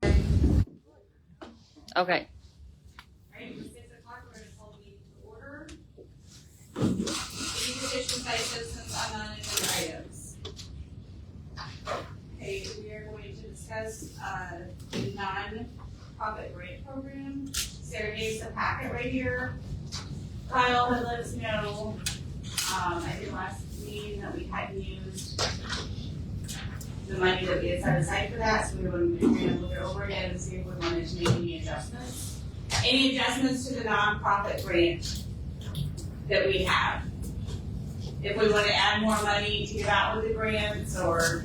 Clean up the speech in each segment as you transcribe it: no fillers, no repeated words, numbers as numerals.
Okay. Right, it's 6 o'clock, we're gonna call the meeting to order. Beautification site citizens on non-agenda items. Okay, we are going to discuss, the non-profit grant program. Sarah gave us a packet right here. Kyle had let us know, I think last meeting that we hadn't used the money that we had set aside for that, so we were going to look it over again and see if we wanted to make any adjustments. Any adjustments to the nonprofit grant that we have? If we want to add more money to give out with the grants, or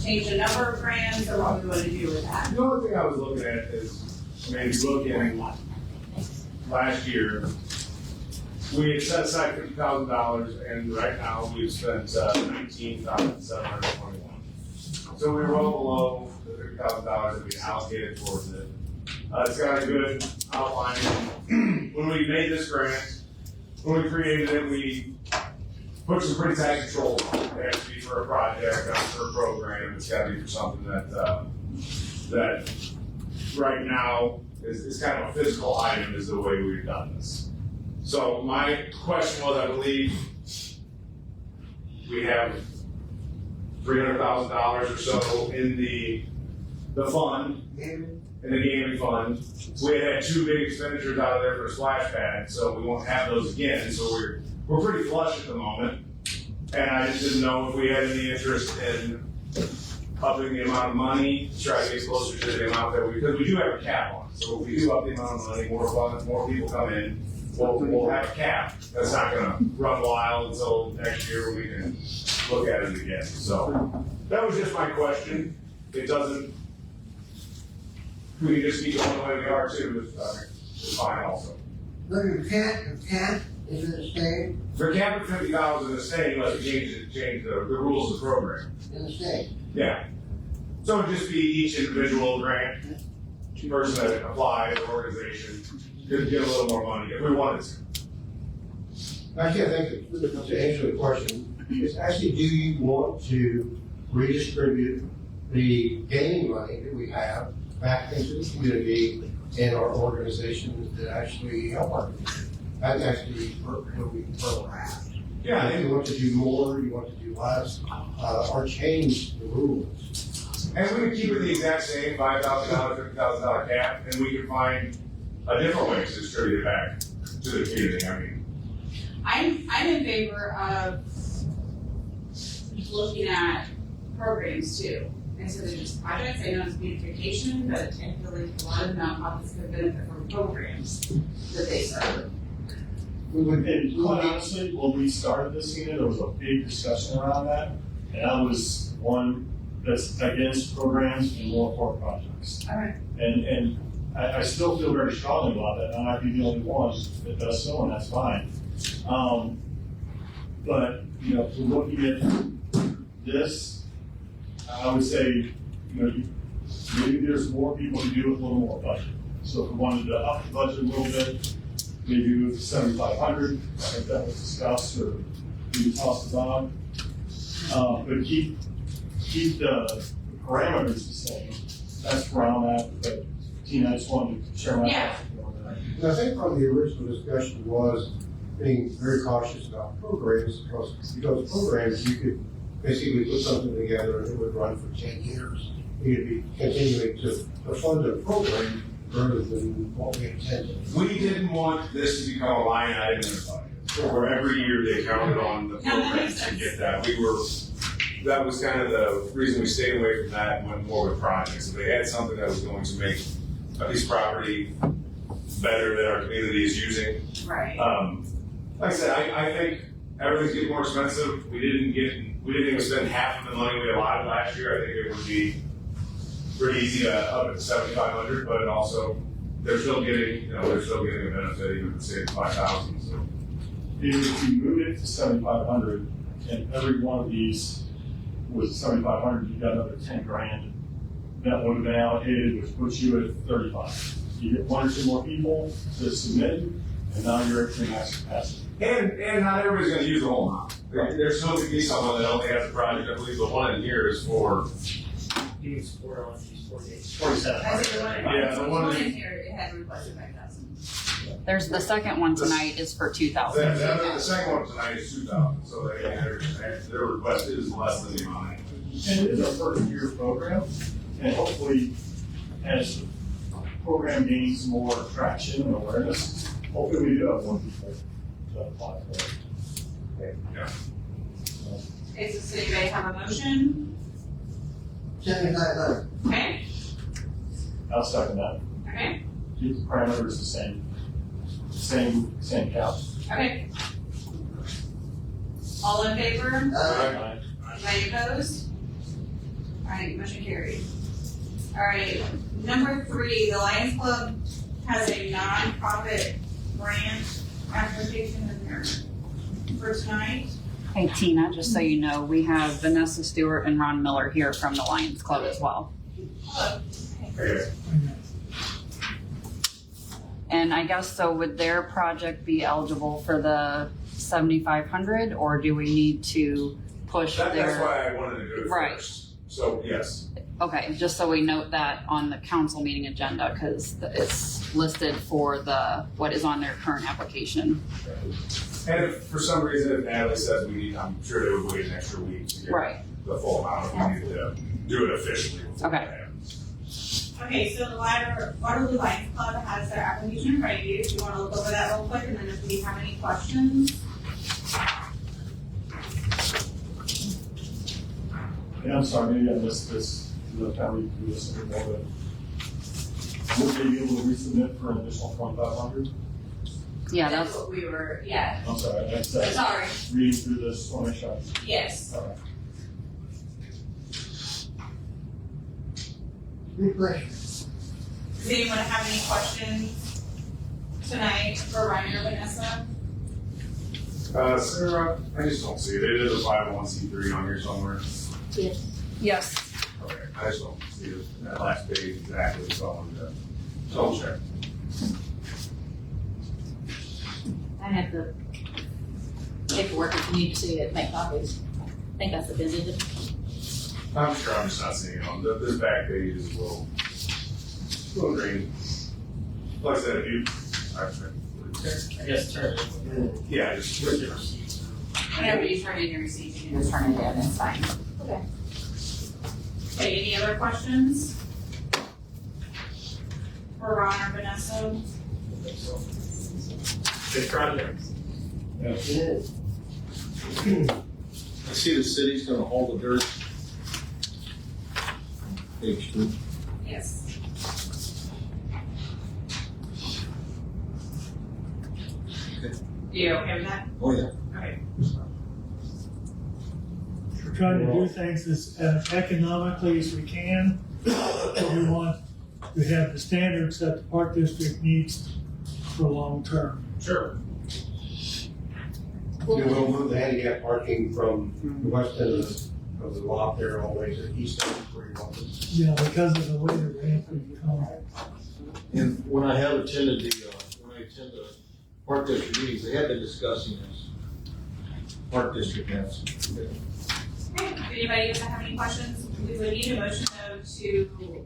change the number of grants, or what we want to do with that? The only thing I was looking at is, if you look at last year, we had set aside $50,000, and right now we've spent $19,721. So we were well below the $50,000 that we allocated towards it. It's got a good outline. When we made this grant, when we created it, we put some pretty tight controls on it. It has to be for a project, not for a program. It's got to be for something that right now is kind of a physical item, is the way we've done this. So my question was, I believe we have $300,000 or so in the fund, in the gaming fund. We had two big expenditures out of there for a splash pad, so we won't have those again. So we're pretty flush at the moment, and I just didn't know if we had any interest in upping the amount of money to try to get closer to the amount that because we do have a cap on it. So if we do up the amount of money, more people come in, we'll have a cap. That's not going to run wild until next year when we can look at it again. So that was just my question. It doesn't. We can just keep going the way we are too. It's fine also. No, you can't, is it staying For cap at $50,000 in the state, unless we change the rules of the program. in the state? Yeah. So it'd just be each individual grant person that applies or organization could get a little more money if we wanted to. Actually, I think to answer the question, is actually, do you want to redistribute the gaming money that we have back into the community and our organizations that actually help our community? That's actually where we're at. Yeah. If you want to do more, you want to do less, or change the rules. And we could keep it the exact same $5,000, $50,000 cap, and we could find a different way to distribute it back to the community. I mean, I'm in favor of looking at programs too, instead of just projects. I know it's beautification, but I feel like a lot of nonprofits could benefit from programs that they serve. And quite honestly, when we started this unit, there was a big discussion around that, and I was one that's against programs and more for projects. All right. And I still feel very strongly about that. I might be the only one that does so, and that's fine. But for looking at this, I would say maybe there's more people to do with a little more budget. So if we wanted to up the budget a little bit, maybe move to 7,500. I think that was discussed or maybe tossed about. But keep the parameters the same. That's where I'm at. But Tina, I just wanted to share my thoughts on that. And I think part of the original discussion was being very cautious about programs because programs you could basically put something together and it would run for 10 years. You'd be continuing to fund a program rather than what we intended. we didn't want this to become a line item in the budget, where every year they counted on the programs to get that. That was kind of the reason we stayed away from that and went more with projects. If they had something that was going to make a piece of property better that our community is using. Right. Like I said, I think everything's getting more expensive. We didn't even spend half of the money we allotted last year. I think it would be pretty easy to up it to 7,500, but also they're still getting a benefit even if it's say 5,000. So If you move it to 7,500, and every one of these was 7,500, you got another 10 grand that would have been allocated, which puts you at 35. You get one or two more people to submit, and now you're at max capacity. and not everybody's going to use the whole amount. There's still going to be someone that only has a project. I believe the one in here is for Getting support on these 47. I see the one, Yeah, the one in here, it had requested 5,000. There's the second one tonight is for 2,000. The second one tonight is 2,000, so their request is less than the amount. And it is our first year program, and hopefully, as the program gains more traction and awareness, hopefully we do have more people to apply for it. Okay, so does anybody have a motion? 7,500. Okay, I'll second that. okay, Keep the parameters the same count. okay. All in favor? Aye. Anybody opposed? Alright, motion carried. Alright, number 3, the Lions Club has a non-profit grant application in there for tonight. Hey Tina, just so you know, we have Vanessa Stewart and Ron Miller here from the Lions Club as well. Hello. Okay. And I guess so would their project be eligible for the 7,500 or do we need to push That's their? why I wanted to do it Right. first. So, yes. Okay, just so we note that on the council meeting agenda because it's listed for what is on their current application. And if for some reason, if Natalie says we need, I'm sure they would wait an extra week to get Right. the full amount if we needed to do it officially. before Okay. that happens. Okay, so the Waterloo Lions Club has their application in front of you, if you wanna look over that real quick, and then if we have any questions. Yeah, I'm sorry, maybe I missed this, the time we do this anymore, but would they be able to resubmit for an additional 2,500? Yeah, that's, what we were, yeah, I'm sorry, that's, sorry, reading through this, want to make sure. yes. All right. Good question. Does anyone have any questions tonight for Ryan or Vanessa? Sarah, I just don't see it. It is a 501c3 on here somewhere. yes. Okay, I just don't see it in that last page exactly, so I wanted to double check. I have the paperwork if you need to see it, make copies. I think that's appended. I'm sure I'm just not seeing it on this back page is a little green. Like I said, if you, I guess turn it. yeah, just With the receipts. Whenever you turn in your receipts, you can just turn it in, it's fine. Okay. Okay, any other questions? For Ron or Vanessa? Good project. It is. I see the city's gonna haul the dirt. Page 2. Yes. You okay with that? Oh, yeah. Okay. We're trying to do things as economically as we can. We want to have the standards that the park district needs for long term. sure. You know, we'll move the handicap parking from the west end of the lot there all the way to the east end where you want it. Yeah, because of the way the ramp would come. And when I have attended the park district meetings, they have been discussing this. Park district has. Okay, if anybody doesn't have any questions, we would need a motion though to,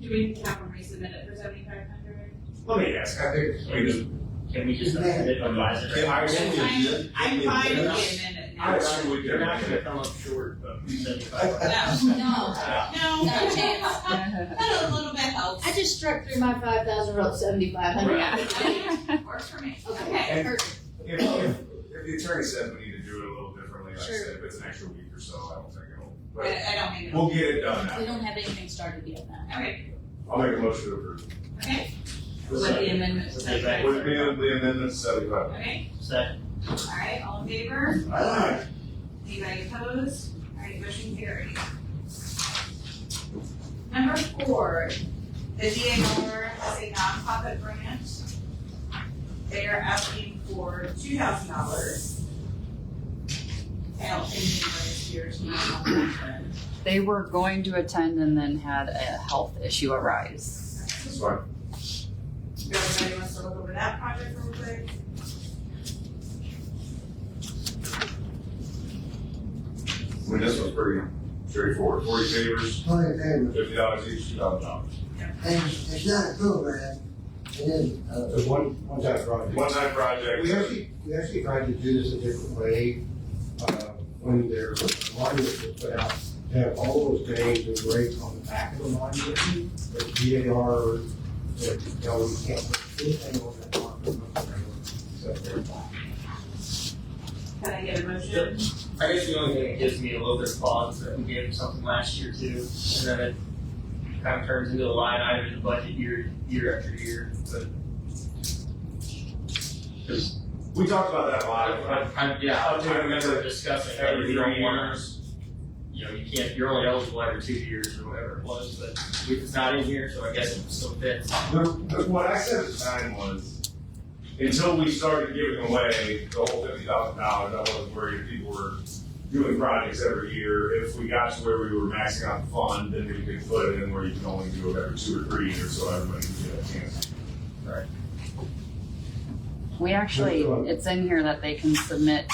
do we need to have them resubmit it for 7,500? Let me ask, I think, I mean, Can we just advise it? I assume I'm fine with the amendment I now. assume we You're did. not gonna come up short of 75. No, No, no, not a chance. a little bit helps. I just struck through my 5,000, wrote 7,500. Yeah. Works for me. Okay, And- perfect. If the attorney says we need to do it a little differently, like I Sure. said, if it's an extra week or so, I don't think it'll, I but don't think we'll it'll. get it done We now. don't have anything started yet now. Okay, I'll make a motion to approve. okay. With the amendment. With the back. With the amendment 75. Okay, Second. alright, all in favor? Aye. Anybody opposed? Alright, motion carried. Number 4, the DNR has a nonprofit grant. They are asking for $2,000. I don't think anybody's here tonight. They were going to attend and then had a health issue arise. That's fine. If everybody wants to look over that project real quick. I mean, this was pretty Straightforward, 40 favors, 20 favors. $50 each, $2,000. And it's not a program, it is, It's one-time project. One-time project. We actually tried to do this a different way, when their monument was put out, to have all those names and grades on the back of the monument, but VAR, you know, we can't put anything on that monument. Except their back. Can I get a motion? I guess the only thing that gives me a little bit of pause is that we gave them something last year too, and then it kind of turns into a line item in the budget year after year, but. Cause We talked about that a lot. I remember discussing that Every you don't 3 want, years. you know, you can't, you're only eligible every 2 years or whatever it was, but it's not in here, so I guess it still fits. What I said at the time was, until we started giving away the whole $50,000, I wasn't worried if people were doing projects every year. If we got to where we were maxing out the fund, then we could put it in where you can only do it every 2 or 3 years, so everybody can get a chance. Right. We actually, it's in here that they can submit,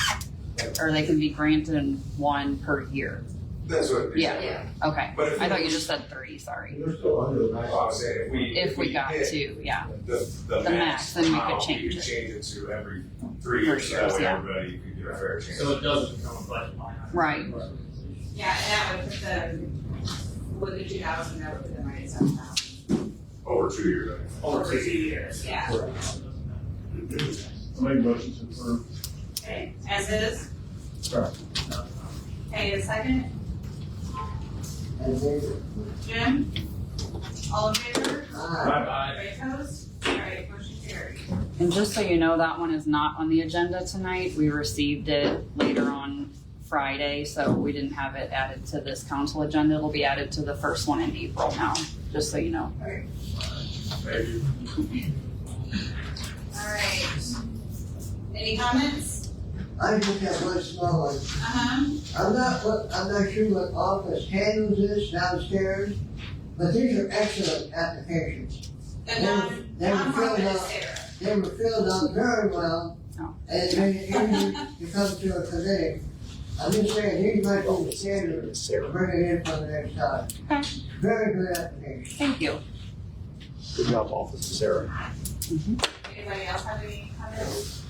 or they can be granted one per year. That's what. Yeah. Okay, But if I thought we- you just said 3, sorry. They're still under the max. I was saying, If we got hit 2, yeah. the max, max, then we could amount, change it. change it to every 3 years, so that way yeah. everybody could get a fair chance. So it doesn't become a budget line item. Right. Yeah, and that would put the, with the 2,000, that would put them right at 7,000. Over 2 years, I think. Over 2 years. Yeah, I make motions to approve. okay, as is. Sorry. Okay, a second, and they, Jim? All in favor? ah, Any opposed? All right, motion carried. And just so you know, that one is not on the agenda tonight. We received it later on Friday, so we didn't have it added to this council agenda. It'll be added to the first one in April now, just so you know. Thank you. All right. Any comments? I just have one small one. I'm not sure what office handles this downstairs, but these are excellent applications. The They were filled nonprofit is out, Sarah. they were filled out very well, Oh. and it made it easy to come to a committee. I'm just saying, these might be the standard, bring it in for the next time. Okay. Very good application. Thank you. Good job, Officer Sarah. Anybody else have any comments?